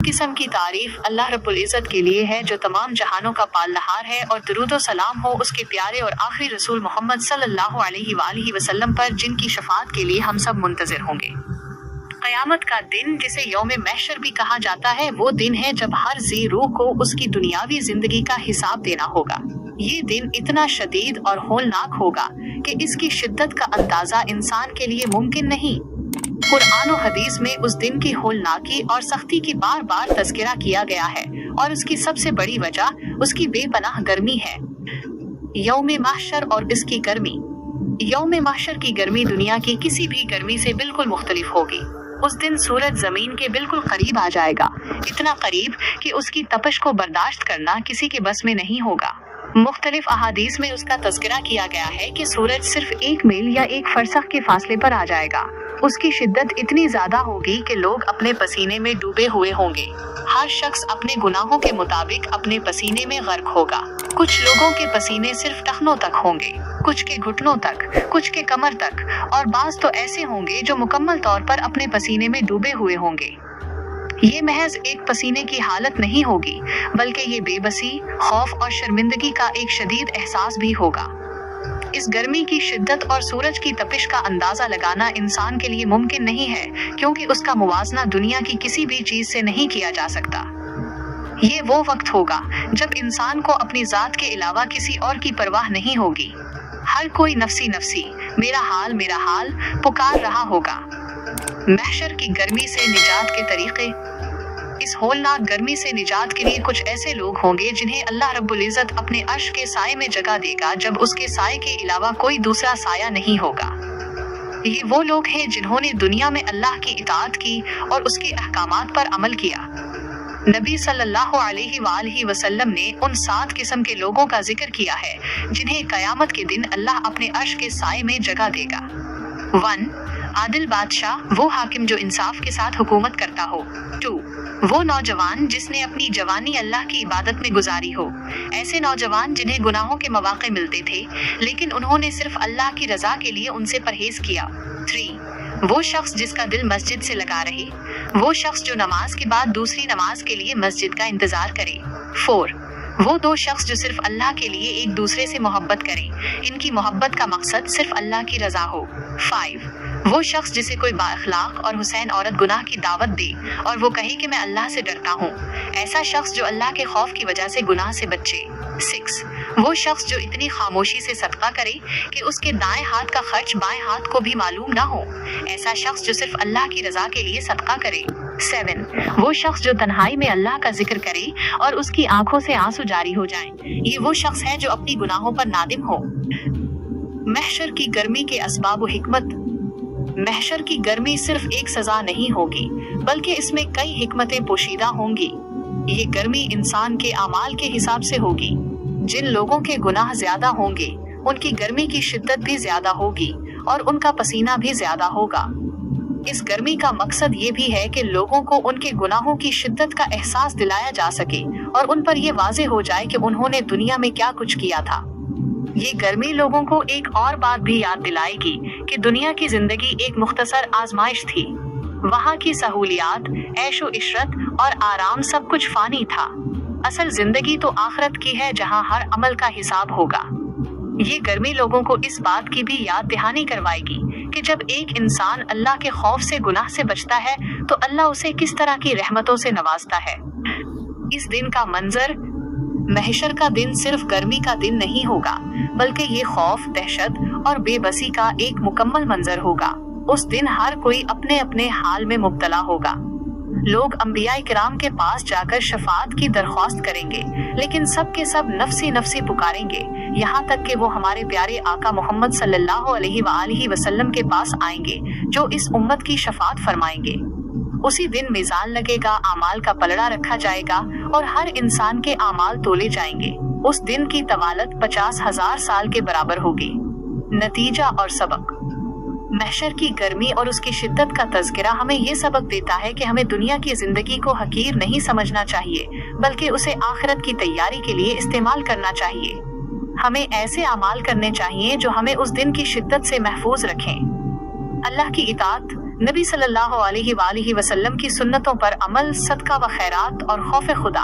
किस्म की तारीफ अल्लाह रब्बुल इज़्ज़त के लिए है जो तमाम जहानों का पालनहार है, और दुरूद व सलाम हो उसके प्यारे और आखिरी रसूल मोहम्मद सल्लल्लाहु अलैहि वसल्लम पर, जिनकी शफाअत के लिए हम सब मुंतज़िर होंगे। क़यामत का दिन, जिसे यौम महशर भी कहा जाता है, वो दिन है जब हर ज़ी रूह को उसकी दुनियावी जिंदगी का हिसाब देना होगा। ये दिन इतना शदीद और होलनाक होगा कि इसकी शिद्दत का अंदाजा इंसान के लिए मुमकिन नहीं। कुरान और हदीस में उस दिन की होलनाकी और सख्ती की बार बार तज़किरा किया गया है, और उसकी सबसे बड़ी वजह उसकी बेपनाह गर्मी है। यौम महशर और इसकी गर्मी। यौम महशर की गर्मी दुनिया की किसी भी गर्मी से बिल्कुल मुख्तलिफ होगी। उस दिन सूरज जमीन के बिल्कुल करीब आ जाएगा, इतना करीब कि उसकी तपश को बर्दाश्त करना किसी के बस में नहीं होगा। मुख्तलिफ अहादीस में उसका तज़किरा किया गया है कि सूरज सिर्फ 1 मील या 1 फरसख के फासले पर आ जाएगा। उसकी शिद्दत इतनी ज्यादा होगी कि लोग अपने पसीने में डूबे हुए होंगे। हर शख्स अपने गुनाहों के मुताबिक अपने पसीने में गर्क होगा। कुछ लोगों के पसीने सिर्फ टखनों तक होंगे, कुछ के घुटनों तक, कुछ के कमर तक, और बाज तो ऐसे होंगे जो मुकम्मल तौर पर अपने पसीने में डूबे हुए होंगे। ये महज एक पसीने की हालत नहीं होगी, बल्कि ये बेबसी, खौफ और शर्मिंदगी का एक शदीद एहसास भी होगा। इस गर्मी की शिद्दत और सूरज की तपिश का अंदाजा लगाना इंसान के लिए मुमकिन नहीं है, क्योंकि उसका मुवाजना दुनिया की किसी भी चीज से नहीं किया जा सकता। ये वो वक्त होगा जब इंसान को अपनी जात के अलावा किसी और की परवाह नहीं होगी। हर कोई नफसी नफसी, मेरा हाल पुकार रहा होगा। महशर की गर्मी से निजात के तरीके। इस होलनाक गर्मी से निजात के लिए कुछ ऐसे लोग होंगे जिन्हें अल्लाह रब्बुल इज़्ज़त अपने अर्श के साए में जगह देगा, जब उसके साए के अलावा कोई दूसरा साया नहीं होगा। ये वो लोग हैं जिन्होंने दुनिया में अल्लाह की इताअत की और उसके अहकामात पर अमल किया। नबी सल्लल्लाहु अलैहि वसल्लम ने उन 7 किस्म के लोगों का जिक्र किया है जिन्हें कयामत के दिन अल्लाह अपने अर्श के साए में जगह देगा। 1. आदिल बादशाह, वो हाकिम जो इंसाफ के साथ हुकूमत करता हो। 2. वो नौजवान जिसने अपनी जवानी अल्लाह की इबादत में गुजारी हो। ऐसे नौजवान जिन्हें गुनाहों के मौके मिलते थे, लेकिन उन्होंने सिर्फ अल्लाह की रजा के लिए उनसे परहेज किया। 3. वो शख्स जिसका दिल मस्जिद से लगा रहे। वो शख्स जो नमाज के बाद दूसरी नमाज के लिए मस्जिद का इंतजार करे। 4. वो 2 शख्स जो सिर्फ अल्लाह के लिए एक दूसरे से मोहब्बत करें। इनकी मोहब्बत का मकसद सिर्फ अल्लाह की रजा हो। 5. वो शख्स जिसे कोई बाअखलाक और हुसैन औरत गुनाह की दावत दे और वो कहे कि मैं अल्लाह से डरता हूँ। ऐसा शख्स जो अल्लाह के खौफ की वजह से गुनाह से बचे। 6. वो शख्स जो इतनी खामोशी से सदका करे कि उसके दाएं हाथ का खर्च बाएं हाथ को भी मालूम ना हो। ऐसा शख्स जो सिर्फ अल्लाह की रजा के लिए सदका करे। 7. वो शख्स जो तन्हाई में अल्लाह का जिक्र करे और उसकी आंखों से आंसू जारी हो जाएं। ये वो शख्स है जो अपनी गुनाहों पर नादिम हो। महशर की गर्मी के असबाब व हिकमत। महशर की गर्मी सिर्फ एक सजा नहीं होगी, बल्कि इसमें कई हिकमतें पोशीदा होंगी। ये गर्मी इंसान के अमाल के हिसाब से होगी। जिन लोगों के गुनाह ज्यादा होंगे, उनकी गर्मी की शिद्दत भी ज्यादा होगी और उनका पसीना भी ज्यादा होगा। इस गर्मी का मकसद ये भी है कि लोगों को उनके गुनाहों की शिद्दत का एहसास दिलाया जा सके और उन पर यह वाज़ेह हो जाए कि उन्होंने दुनिया में क्या कुछ किया था। ये गर्मी लोगों को एक और बात भी याद दिलाएगी कि दुनिया की जिंदगी एक मुख्तसर आजमाइश थी। वहाँ की सहूलियात, ऐशो इशरत और आराम सब कुछ फानी था। असल जिंदगी तो आखिरत की है, जहाँ हर अमल का हिसाब होगा। ये गर्मी लोगों को इस बात की भी याद दहानी करवाएगी कि जब एक इंसान अल्लाह के खौफ से गुनाह से बचता है तो अल्लाह उसे किस तरह की रहमतों से नवाजता है। इस दिन का मंजर, महशर का दिन सिर्फ गर्मी का दिन नहीं होगा, बल्कि ये खौफ, दहशत और बेबसी का एक मुकम्मल मंजर होगा। उस दिन हर कोई अपने अपने हाल में मुब्तला होगा। लोग अंबियाए किराम के पास जाकर शफाअत की दरख्वास्त करेंगे, लेकिन सब के सब नफसी नफसी पुकारेंगे, यहाँ तक कि वो हमारे प्यारे आका मोहम्मद सल्लल्लाहु अलैहि वसल्लम के पास आएंगे, जो इस उम्मत की शफाअत फरमाएंगे। उसी दिन मीज़ान लगेगा, आमाल का पलड़ा रखा जाएगा और हर इंसान के आमाल तोले जाएंगे। उस दिन की तवालत 50,000 साल के बराबर होगी। नतीजा और सबक। महशर की गर्मी और उसकी शिद्दत का तज़किरा हमें ये सबक देता है कि हमें दुनिया की जिंदगी को हकीर नहीं समझना चाहिए, बल्कि उसे आखिरत की तैयारी के लिए इस्तेमाल करना चाहिए। हमें ऐसे अमाल करने चाहिए जो हमें उस दिन की शिद्दत से महफूज रखें। अल्लाह की इताअत, नबी सल्लल्लाहु अलैहि वसल्लम की सुन्नतों पर अमल, सदका व खैरात और खौफ खुदा,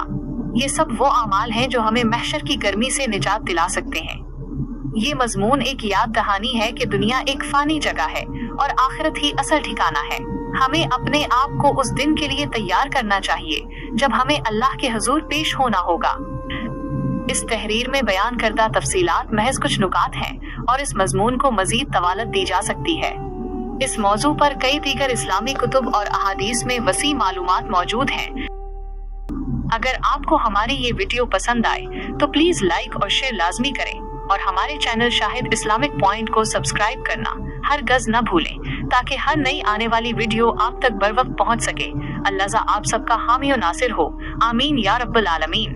ये सब वो अमाल हैं जो हमें महशर की गर्मी से निजात दिला सकते हैं। ये मजमून एक याद दहानी है कि दुनिया एक फानी जगह है और आखिरत ही असल ठिकाना है। हमें अपने आप को उस दिन के लिए तैयार करना चाहिए जब हमें अल्लाह के हुजूर पेश होना होगा। इस तहरीर में बयान करदा तफसीलात महज कुछ नुकात हैं और इस मजमून को मजीद तवालत दी जा सकती है। इस मौजू पर कई दीगर इस्लामी कुतुब और अहादीस में वसी मालूमात मौजूद हैं। अगर आपको हमारी ये वीडियो पसंद आए तो प्लीज लाइक और शेयर लाजमी करें और हमारे चैनल शाहिद इस्लामिक पॉइंट को सब्सक्राइब करना हर गज न भूलें ताकि हर नई आने वाली वीडियो आप तक बर वक्त पहुँच सके। अल्लाह आप सबका हामी और नासिर हो। आमीन या रब्बल आलमीन।